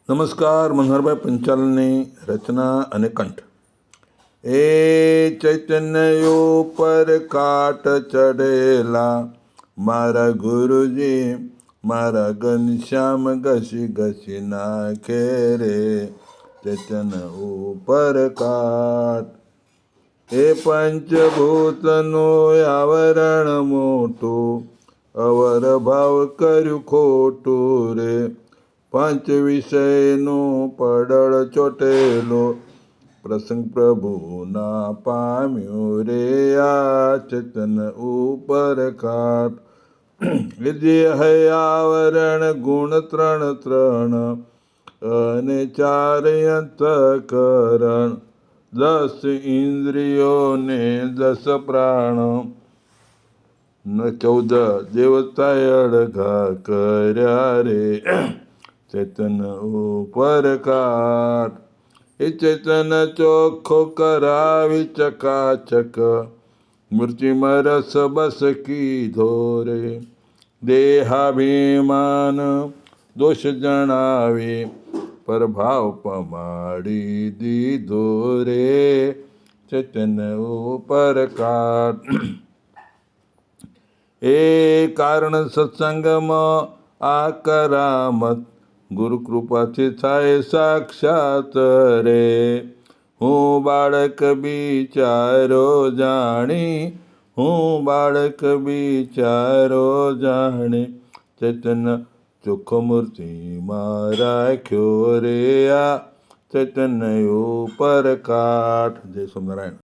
નમસ્કાર. મનહરભાઈ પંચાલની રચના અને કંઠ. એ ચૈતન્ય ઉપર કાટ ચઢેલા મારા ગુરુજી, મારા ઘનશ્યામ ઘસી ઘસી નાખે રે ચૈતન્ય ઉપર કાટ. એ પંચભૂતનું આવરણ મોટું, અવર ભાવ કર્યું ખોટું રે. પંચ વિષયનું પડળ ચોટેલો, પ્રસંગ પ્રભુના પામ્યો રે આ ચેતન ઉપર કાટ. જે હૈ આવરણ ગુણ ત્રણ ત્રણ, અને ચાર અંતઃકરણ, 10 ઇન્દ્રિયોને 10 પ્રાણ, 14 દેવતાએ અળઘા કર્યા રે ચેતન ઉપર કાટ. એ ચેતન ચોખ્ખો કરાવી ચકાચક, મૂર્તિમાં રસ બસ કીધો રે. દેહાભિમાન દોષ જણાવી, પ્રભાવ પમાડી દીધો રે ચેતન ઉપર કાટ. એ કારણ સત્સંગમાં આ કરામત, ગુરુ કૃપાથી થાય સાક્ષાત રે. હું બાળક બિચારો જાણી, હું બાળક બિચારો જાણી, ચેતન ચોખ્ખો મૂર્તિમાં રાખ્યો રે આ ચેતન ઉપર કાટ. જય સ્વામિનારાયણ.